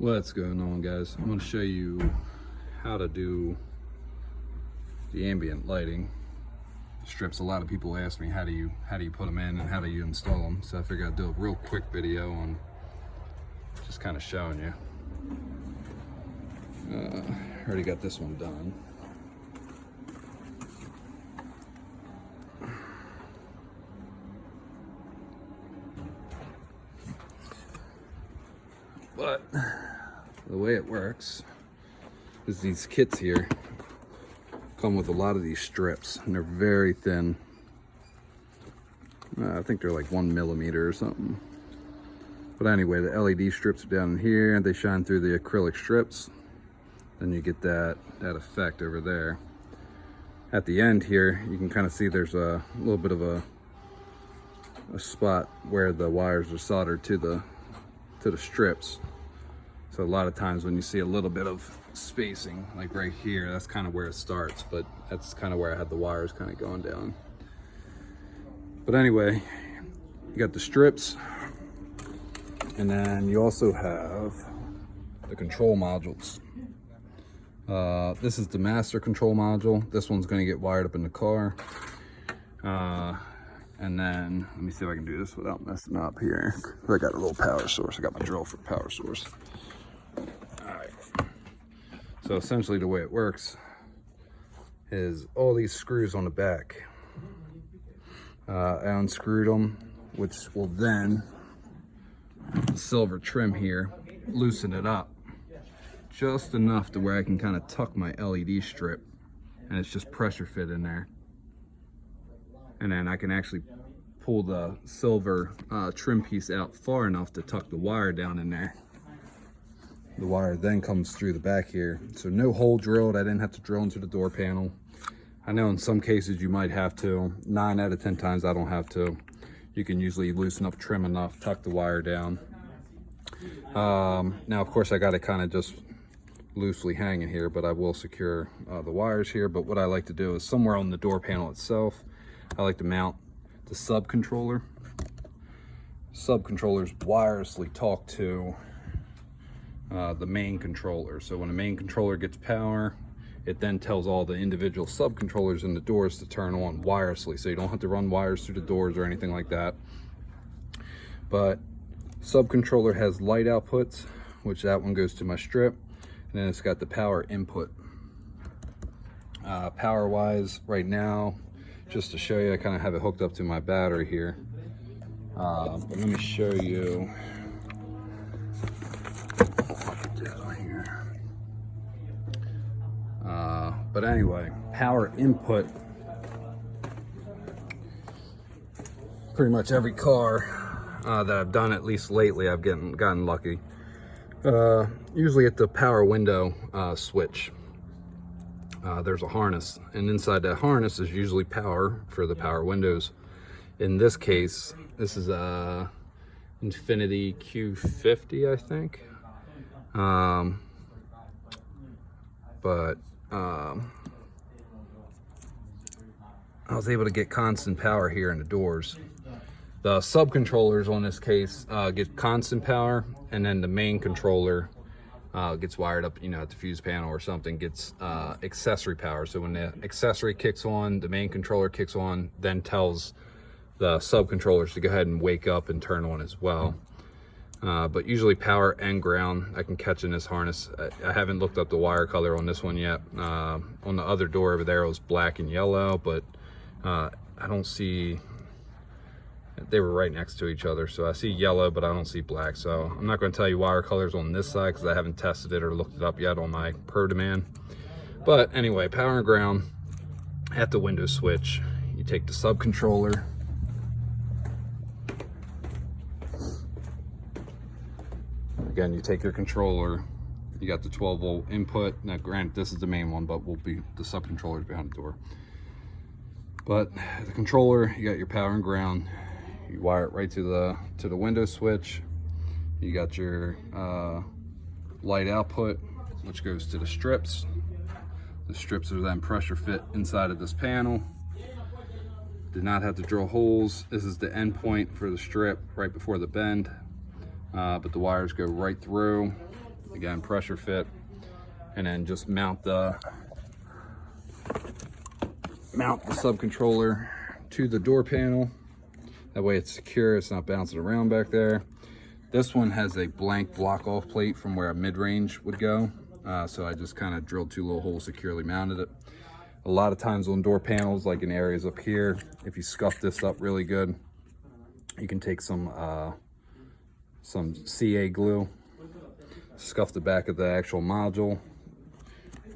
What's going on, guys? I'm going to show you how to do the ambient lighting strips. A lot of people ask me how do you put them in and how do you install them, so I figured I'd do a real quick video on just kind of showing you. Already got this one done. But the way it works is these kits here come with a lot of these strips, and they're very thin. I think they're like 1 millimeter or something. But anyway, the LED strips are down in here, and they shine through the acrylic strips. Then you get that effect over there. At the end here, you can kind of see there's a little bit of a spot where the wires are soldered to the strips. So a lot of times when you see a little bit of spacing, like right here, that's kind of where it starts, but that's kind of where I had the wires kind of going down. But anyway, you got the strips, and then you also have the control modules. This is the master control module. This one's going to get wired up in the car. And then, let me see if I can do this without messing up here. I got a little power source. I got my drill for power source. All right. So essentially the way it works is all these screws on the back. I unscrewed them, which will then, the silver trim here, loosen it up just enough to where I can kind of tuck my LED strip, and it's just pressure fit in there. And then I can actually pull the silver trim piece out far enough to tuck the wire down in there. The wire then comes through the back here. So no hole drilled. I didn't have to drill into the door panel. I know in some cases you might have to. 9 out of 10 times I don't have to. You can usually loosen up trim enough, tuck the wire down. Now of course I got it kind of just loosely hanging here, but I will secure the wires here. But what I like to do is somewhere on the door panel itself, I like to mount the subcontroller. Subcontrollers wirelessly talk to the main controller. So when the main controller gets power, it then tells all the individual subcontrollers in the doors to turn on wirelessly. So you don't have to run wires through the doors or anything like that. But subcontroller has light outputs, which that one goes to my strip. And then it's got the power input. Power wise, right now, just to show you, I kind of have it hooked up to my battery here. But let me show you. But anyway, power input. Pretty much every car that I've done, at least lately, I've gotten lucky. Usually at the power window switch. There's a harness, and inside that harness is usually power for the power windows. In this case, this is a Infinity Q50, I think. I was able to get constant power here in the doors. The subcontrollers on this case get constant power, and then the main controller gets wired up, at the fuse panel or something, gets accessory power. So when the accessory kicks on, the main controller kicks on, then tells the subcontrollers to go ahead and wake up and turn on as well. But usually power and ground I can catch in this harness. I haven't looked up the wire color on this one yet. On the other door over there it was black and yellow, but I don't see, they were right next to each other, so I see yellow but I don't see black. So I'm not going to tell you wire colors on this side because I haven't tested it or looked it up yet on my Pro Demand. But anyway, power and ground at the window switch. You take the subcontroller, again, you take your controller, you got the 12-volt input. Now granted, this is the main one, but will be the subcontrollers behind the door. But the controller, you got your power and ground. You wire it right to the window switch. You got your light output, which goes to the strips. The strips are then pressure fit inside of this panel. Did not have to drill holes. This is the end point for the strip right before the bend. But the wires go right through. Again, pressure fit, and then just mount the subcontroller to the door panel. That way it's secure, it's not bouncing around back there. This one has a blank block off plate from where a mid-range would go. So I just kind of drilled 2 little holes, securely mounted it. A lot of times on door panels, like in areas up here, if you scuff this up really good, you can take some CA glue, scuff the back of the actual module,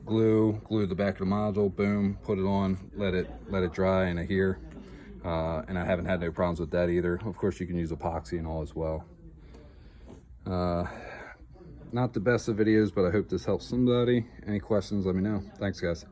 glue the back of the module, boom, put it on, let it dry and adhere. And I haven't had no problems with that either. Of course, you can use epoxy and all as well. Not the best of videos, but I hope this helps somebody. Any questions, let me know. Thanks, guys.